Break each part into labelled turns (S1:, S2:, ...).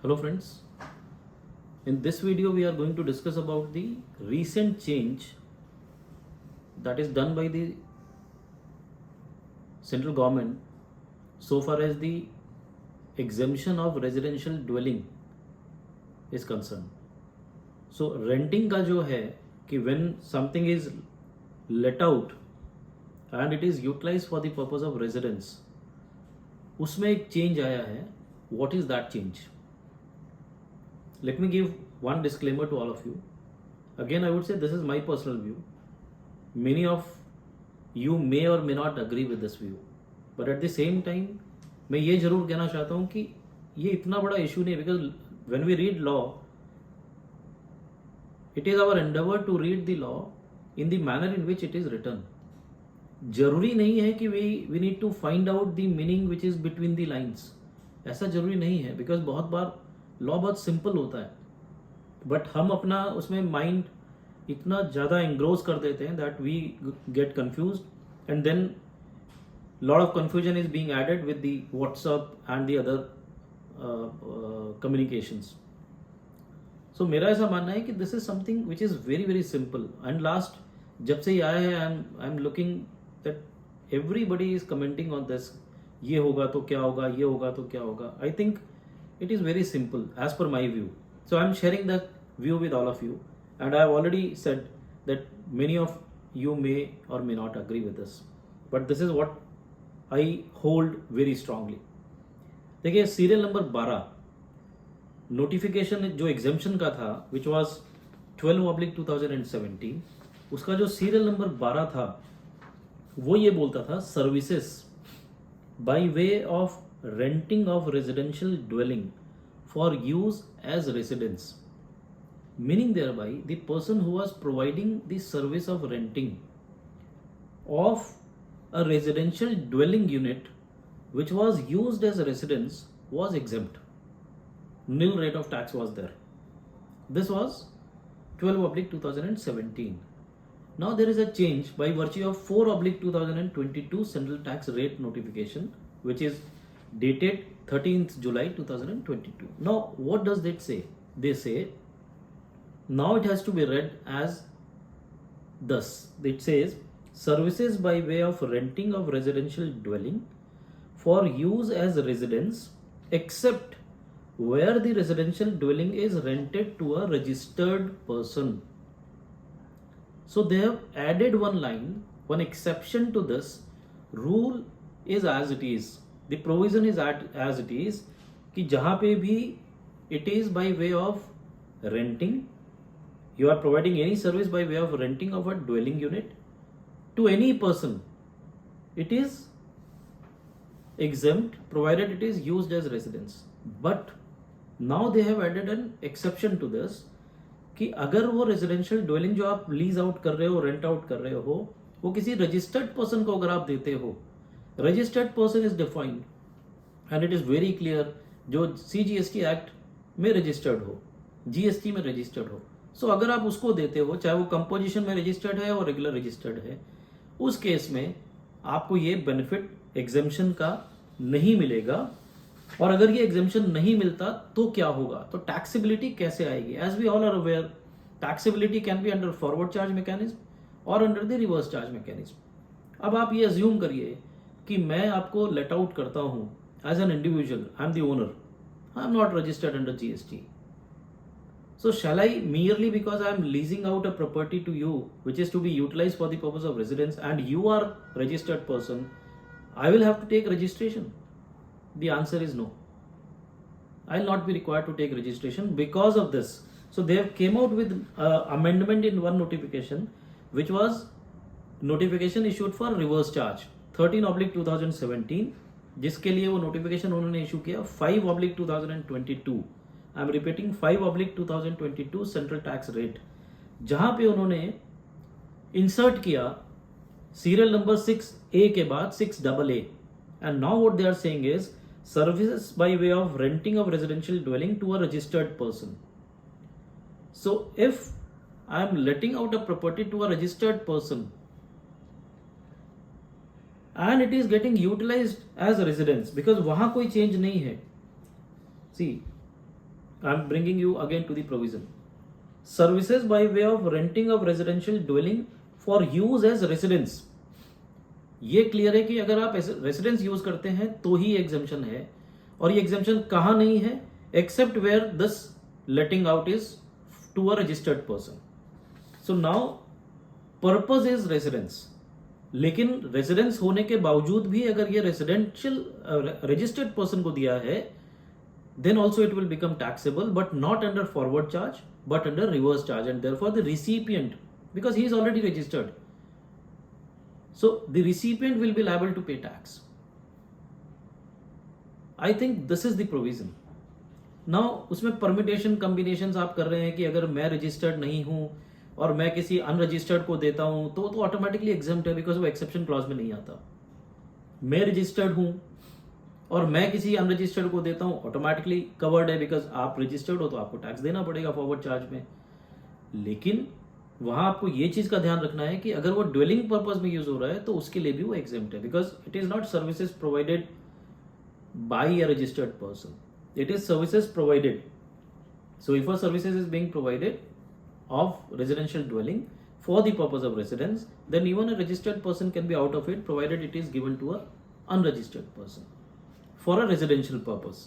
S1: Hello friends, in this video we are going to discuss about the recent change that is done by the central government so far as the exemption of residential dwelling is concerned. So renting का जो है कि when something is let out and it is utilized for the purpose of residence, उसमें एक change आया है. What is that change? Let me give one disclaimer to all of you. Again, I would say this is my personal view. Many of you may or may not agree with this view. But at the same time, मैं ये जरूर कहना चाहता हूँ कि ये इतना बड़ा इशू नहीं है, because when we read law, it is our endeavor to read the law in the manner in which it is written. जरूरी नहीं है कि we need to find out the meaning which is between the lines. ऐसा जरूरी नहीं है, because बहुत बार law बहुत सिंपल होता है, बट हम अपना उसमें माइंड इतना ज़्यादा एंग्रोज कर देते हैं that we get confused and then lot of confusion is being added with the WhatsApp and the other communications. So मेरा ऐसा मानना है कि this is something which is very very simple. And last जब से ये आया है I am looking that everybody is commenting on this. ये होगा तो क्या होगा, ये होगा तो क्या होगा. I think it is very simple as per my view. So I am sharing that view with all of you, and I have already said that many of you may or may not agree with this, but this is what I hold very strongly. देखिए serial number 12 notification जो exemption का था which was 12/2017, उसका जो serial number 12 था वो ये बोलता था services by way of renting of residential dwelling for use as residence, meaning thereby the person who was providing the service of renting of a residential dwelling unit which was used as a residence was exempt. Nil rate of tax was there. This was 12/2017. Now there is a change by virtue of 4/2022 central tax rate notification, which is dated 13th July 2022. Now what does that say? They say now it has to be read as thus. It says services by way of renting of residential dwelling for use as residence except where the residential dwelling is rented to a registered person. So they have added one line, one exception to this rule is as it is. The provision is as it is कि जहाँ पे भी it is by way of renting, you are providing any service by way of renting of a dwelling unit to any person, it is exempt provided it is used as residence. But now they have added an exception to this कि अगर वो residential dwelling जो आप lease out कर रहे हो, rent out कर रहे हो, वो किसी रजिस्टर्ड पर्सन को अगर आप देते हो, registered person is defined and it is very clear, जो CGST एक्ट में रजिस्टर्ड हो, GST में रजिस्टर्ड हो. सो अगर आप उसको देते हो, चाहे वो कंपोजिशन में रजिस्टर्ड है और रेगुलर रजिस्टर्ड है, उस केस में आपको ये बेनिफिट एग्जेम्पशन का नहीं मिलेगा. और अगर ये एग्जेम्पशन नहीं मिलता तो क्या होगा, तो टैक्सेबिलिटी कैसे आएगी. As we all are aware, taxability can be under forward charge mechanism और under the reverse charge mechanism. अब आप ये अज्यूम करिए कि मैं आपको लेट आउट करता हूं as an individual, I am the owner, I am not registered under GST. So shall I merely because I am leasing out a property to you which is to be utilized for the purpose of residence and you are registered person, I will have to take registration? The answer is no. I will not be required to take registration because of this. So they have came out with amendment in one notification which was notification issued for reverse charge 13/2017, जिसके लिए वो notification उन्होंने issue किया 5/2022. I am repeating 5/2022 central tax rate, जहां पे उन्होंने insert किया serial number 6A के बाद 6AA. And now what they are saying is services by way of renting of residential dwelling to a registered person. So if I am letting out a property to a registered person and it is getting utilized as a residence, because वहां कोई change नहीं है. See, I am bringing you again to the provision. Services by way of renting of residential dwelling for use as residence. ये clear है कि अगर आप residence use करते हैं तो ही एग्जाम्पशन है, और ये एग्जाम्पशन कहाँ नहीं है, except where this letting out is to a registered person. So now purpose is residence, लेकिन रेसिडेंस होने के बावजूद भी अगर ये रेसिडेंशियल रजिस्टर्ड पर्सन को दिया है, then also it will become taxable, but not under forward charge but under reverse charge, and therefore the recipient, because he is already registered, so the recipient will be liable to pay tax. I think this is the provision. Now उसमें permutation combinations आप कर रहे हैं कि अगर मैं registered नहीं हूं और मैं किसी unregistered को देता हूं तो automatically exempt है, because वो exception clause में नहीं आता. मैं registered हूं और मैं किसी अनरजिस्टर्ड को देता हूं, ऑटोमेटिकली कवर्ड है, बिकॉज आप रजिस्टर्ड हो तो आपको टैक्स देना पड़ेगा फॉरवर्ड चार्ज में. लेकिन वहां आपको ये चीज का ध्यान रखना है कि अगर वो ड्वेलिंग पर्पज में यूज हो रहा है तो उसके लिए भी वो एग्जेम्प्ट है, because it is not services provided by a registered person, it is services provided. So if a services is being provided of residential dwelling for the purpose of residence, then even a registered person can be out of it, provided it is given to a unregistered person for a residential purpose.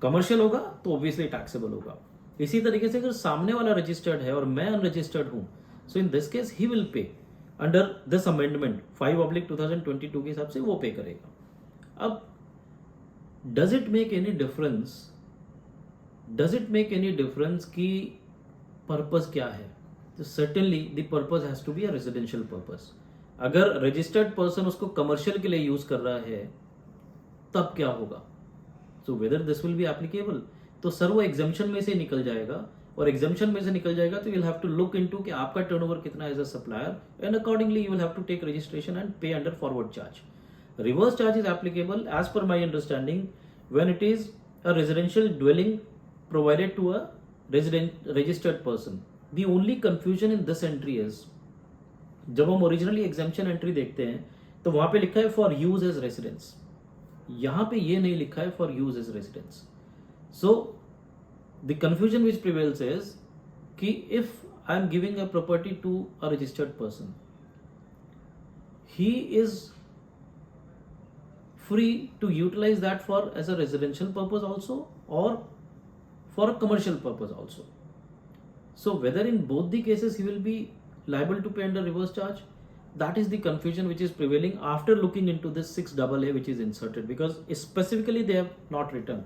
S1: Commercial होगा तो obviously taxable होगा. इसी तरीके से अगर सामने वाला registered है और मैं अनरजिस्टर्ड हूं, so in this case he will pay under this amendment 5/2022 के हिसाब से वो पे करेगा. अब does it make any difference कि पर्पस क्या है? तो certainly the purpose has to be a residential purpose. अगर रजिस्टर्ड पर्सन उसको कमर्शियल के लिए यूज कर रहा है तब क्या होगा? So whether this will be applicable. तो सर वो एग्जाम्पशन में से निकल जाएगा, और एग्जाम्पशन में से निकल जाएगा तो you will have to look into कि आपका टर्नओवर कितना as a supplier, and accordingly you will have to take registration and pay under forward charge. Reverse charge is applicable as per my understanding when it is a residential dwelling provided to a registered person. The only confusion in this entry is, जब हम originally exemption entry देखते हैं तो वहां पे लिखा है for use as residence, यहां पे ये नहीं लिखा है for use as residence. So the confusion which prevails is कि if I am giving a property to a registered person, he is free to utilize that for as a residential purpose also or for a commercial purpose also. So whether in both the cases he will be liable to pay under reverse charge, that is the confusion which is prevailing after looking into this 6AA which is inserted, because specifically they have not written.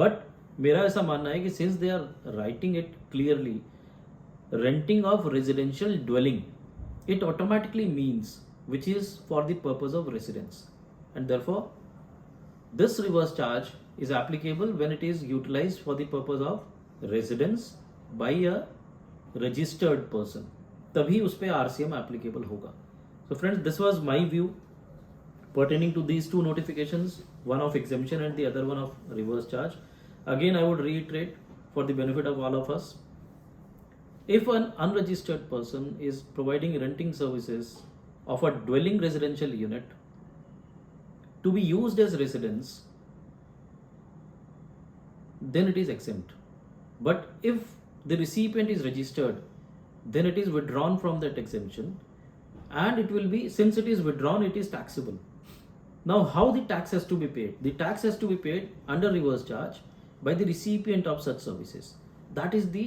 S1: But मेरा ऐसा मानना है कि since they are writing it clearly, renting of residential dwelling, it automatically means which is for the purpose of residence, and therefore this reverse charge is applicable when it is utilized for the purpose of residence by a registered person. तभी उस पे RCM applicable होगा. So friends, this was my view pertaining to these two notifications, one of exemption and the other one of reverse charge. Again, I would reiterate for the benefit of all of us, if an unregistered person is providing renting services of a dwelling residential unit to be used as residence, then it is exempt. But if the recipient is registered, then it is withdrawn from that exemption, and it will be, since it is withdrawn, it is taxable. Now how the tax has to be paid? The tax has to be paid under reverse charge by the recipient of such services. That is the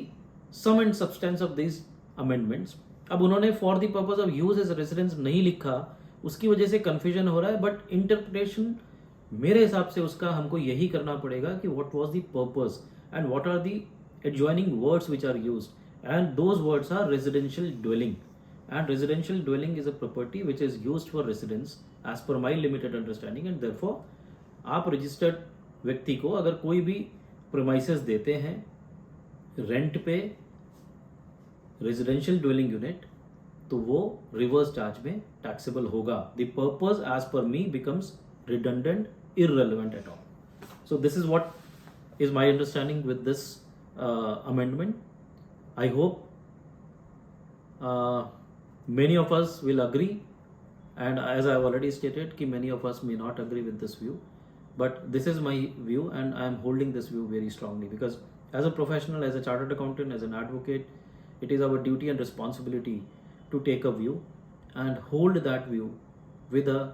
S1: sum and substance of these amendments. अब उन्होंने for the purpose of use as residence नहीं लिखा, उसकी वजह से confusion हो रहा है. बट इंटरप्रिटेशन मेरे हिसाब से उसका हमको यही करना पड़ेगा कि what was the purpose and what are the adjoining words which are used, and those words are residential dwelling, and residential dwelling is a property which is used for residence as per my limited understanding. And therefore आप registered व्यक्ति को अगर कोई भी premises देते हैं rent पे residential dwelling unit, तो वो रिवर्स चार्ज में टैक्सेबल होगा. The purpose as per me becomes redundant, irrelevant at all. So this is what is my understanding with this amendment. I hope many of us will agree, and as I have already stated कि many of us may not agree with this view, but this is my view and I am holding this view very strongly, because as a professional, as a chartered accountant, as an advocate, it is our duty and responsibility to take a view and hold that view with a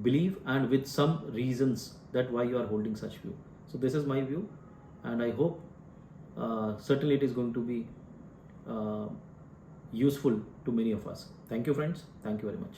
S1: belief and with some reasons that why you are holding such view. So this is my view, and I hope certainly it is going to be useful to many of us. Thank you, friends. Thank you very much.